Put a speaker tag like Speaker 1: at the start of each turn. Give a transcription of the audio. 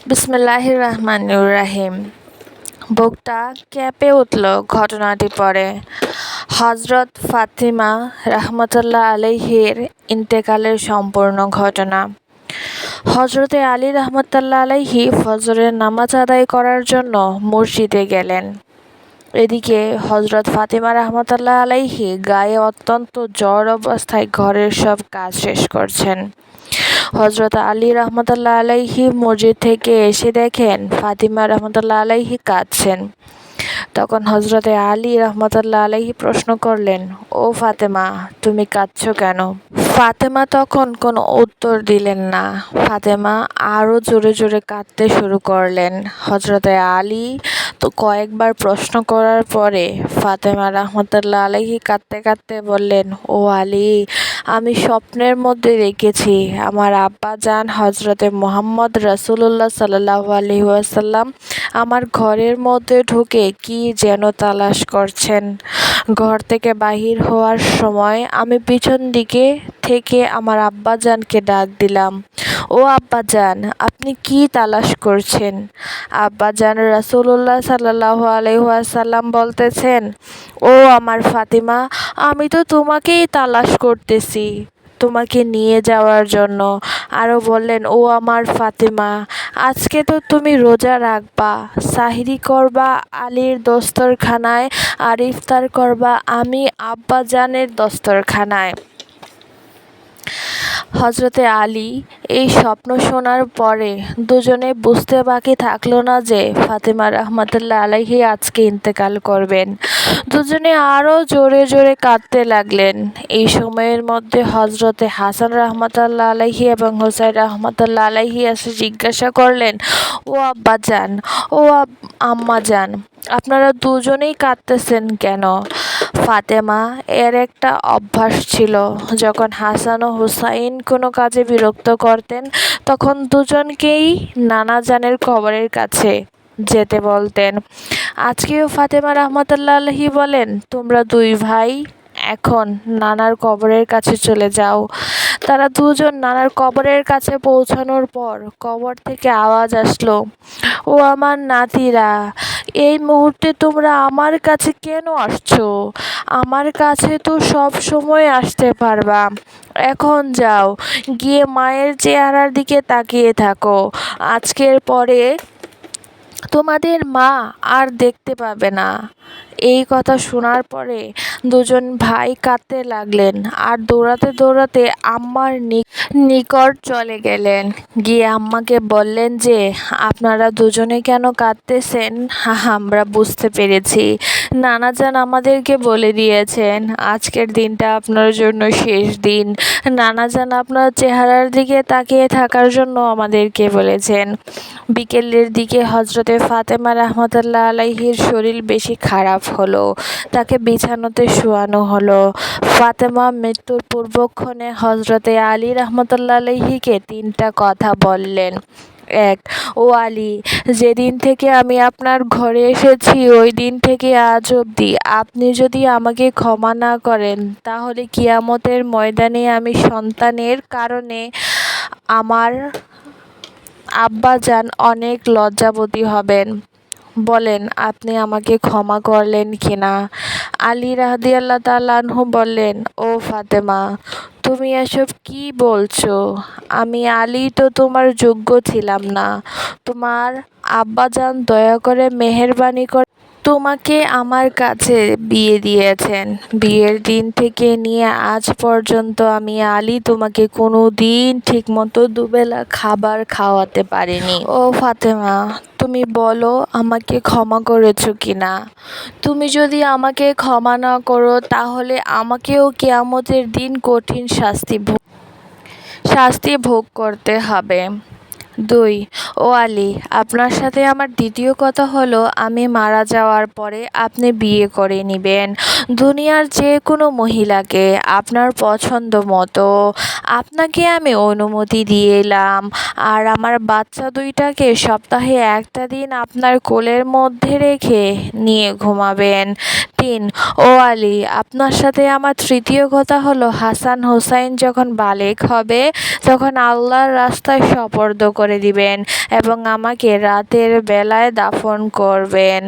Speaker 1: বিসমিল্লাহির রহমানির রহিম। বুকটা কেঁপে উঠল ঘটনাটি পড়ে। হযরত ফাতিমা রাহমাতুল্লাহ আলাইহির ইন্তেকালের সম্পূর্ণ ঘটনা। হযরতে আলী রাহমাতুল্লাহ আলাইহি ফজরের নামাজ আদায় করার জন্য মসজিদে গেলেন। এদিকে হযরত ফাতিমা রাহমাতুল্লাহ আলাইহি গায়ে অত্যন্ত জ্বর অবস্থায় ঘরের সব কাজ শেষ করছেন। হযরত আলী রাহমাতুল্লাহ আলাইহি মসজিদ থেকে এসে দেখেন ফাতিমা রাহমাতুল্লাহ আলাইহি কাঁদছেন। তখন হযরতে আলী রাহমাতুল্লাহ আলাইহি প্রশ্ন করলেন, ও ফাতেমা, তুমি কাঁদছো কেন? ফাতেমা তখন কোনো উত্তর দিলেন না। ফাতেমা আরও জোরে জোরে কাঁদতে শুরু করলেন। হযরতে আলী তো কয়েকবার প্রশ্ন করার পরে ফাতেমা রাহমাতুল্লাহ আলাইহি কাঁদতে কাঁদতে বললেন, ও আলী, আমি স্বপ্নের মধ্যে দেখেছি আমার আব্বাজান হযরতে মুহাম্মদ রাসূলুল্লাহ সাল্লাল্লাহু আলাইহি ওয়াসাল্লাম আমার ঘরের মধ্যে ঢুকে কি যেন তালাশ করছেন। ঘর থেকে বাহির হওয়ার সময় আমি পিছন দিকে থেকে আমার আব্বাজানকে ডাক দিলাম, ও আব্বাজান, আপনি কি তালাশ করছেন? আব্বাজান রাসূলুল্লাহ সাল্লাল্লাহু আলাইহি ওয়াসাল্লাম বলতেছেন, ও আমার ফাতিমা, আমি তো তোমাকেই তালাশ করতেছি, তোমাকে নিয়ে যাওয়ার জন্য। আরও বললেন, ও আমার ফাতিমা, আজকে তো তুমি রোজা রাখবা, সাহরি করবা আলীর দস্তরখানায় আর ইফতার করবা আমি আব্বাজানের দস্তরখানায়। হযরতে আলী এই স্বপ্ন শোনার পরে দুজনে বুঝতে বাকি থাকলো না যে ফাতিমা রাহমাতুল্লাহ আলাইহি আজকে ইন্তেকাল করবেন। দুজনে আরও জোরে জোরে কাঁদতে লাগলেন। এই সময়ের মধ্যে হযরতে হাসান রাহমাতুল্লাহ আলাইহি এবং হুসাইন রাহমাতুল্লাহ আলাইহি এসে জিজ্ঞাসা করলেন, ও আব্বাজান, ও আম্মাজান, আপনারা দুজনেই কাঁদতেছেন কেন? ফাতেমা এর একটা অভ্যাস ছিল, যখন হাসান ও হুসাইন কোনো কাজে বিরক্ত করতেন তখন দুজনকেই নানাজানের কবরের কাছে যেতে বলতেন। আজকেও ফাতেমা রাহমাতুল্লাহ আলাইহি বলেন, তোমরা দুই ভাই এখন নানার কবরের কাছে চলে যাও। তারা দুজন নানার কবরের কাছে পৌঁছানোর পর কবর থেকে আওয়াজ আসলো, ও আমার নাতিরা, এই মুহূর্তে তোমরা আমার কাছে কেন আসছো? আমার কাছে তো সব সময় আসতে পারবা। এখন যাও, গিয়ে মায়ের চেহারার দিকে তাকিয়ে থাকো। আজকের পরে তোমাদের মা আর দেখতে পাবে না। এই কথা শোনার পরে দুজন ভাই কাঁদতে লাগলেন আর দৌড়াতে দৌড়াতে আম্মার নিকট চলে গেলেন। গিয়ে আম্মাকে বললেন যে, আপনারা দুজনে কেন কাঁদতেছেন আমরা বুঝতে পেরেছি। নানাজান আমাদেরকে বলে দিয়েছেন আজকের দিনটা আপনার জন্য শেষ দিন। নানাজান আপনার চেহারার দিকে তাকিয়ে থাকার জন্য আমাদেরকে বলেছেন। বিকেলের দিকে হযরতে ফাতেমা রাহমাতুল্লাহ আলাইহির শরীর বেশি খারাপ হলো। তাকে বিছানাতে শোয়ানো হলো। ফাতেমা মৃত্যুর পূর্বক্ষণে হযরতে আলী রাহমাতুল্লাহ আলাইহিকে তিনটা কথা বললেন। এক, ও আলী, যেদিন থেকে আমি আপনার ঘরে এসেছি ওই দিন থেকে আজ অবধি আপনি যদি আমাকে ক্ষমা না করেন তাহলে কিয়ামতের ময়দানে আমি সন্তানের কারণে আমার আব্বাজান অনেক লজ্জাবতী হবেন। বলেন আপনি আমাকে ক্ষমা করলেন কিনা? আলী রাদিয়াল্লাহু তাআলা আনহু বললেন, ও ফাতেমা, তুমি এসব কি বলছো? আমি আলী তো তোমার যোগ্য ছিলাম না। তোমার আব্বাজান দয়া করে মেহেরবানি করে তোমাকে আমার কাছে বিয়ে দিয়েছেন। বিয়ের দিন থেকে নিয়ে আজ পর্যন্ত আমি আলী তোমাকে কোনো দিন ঠিকমতো দুবেলা খাবার খাওয়াতে পারিনি। ও ফাতেমা, তুমি বলো আমাকে ক্ষমা করেছো কিনা? তুমি যদি আমাকে ক্ষমা না করো তাহলে আমাকেও কিয়ামতের দিন কঠিন শাস্তি ভোগ করতে হবে। 2, ও আলী, আপনার সাথে আমার দ্বিতীয় কথা হলো আমি মারা যাওয়ার পরে আপনি বিয়ে করে নেবেন দুনিয়ার যে কোনো মহিলাকে আপনার পছন্দ মতো। আপনাকে আমি অনুমতি দিলাম। আর আমার বাচ্চা দুইটাকে সপ্তাহে একটা দিন আপনার কোলের মধ্যে রেখে নিয়ে ঘুমাবেন। 3, ও আলী, আপনার সাথে আমার তৃতীয় কথা হলো হাসান হোসাইন যখন বালেগ হবে তখন আল্লাহর রাস্তায় সোপর্দ করে করে দিবেন এবং আমাকে রাতের বেলায় দাফন করবেন।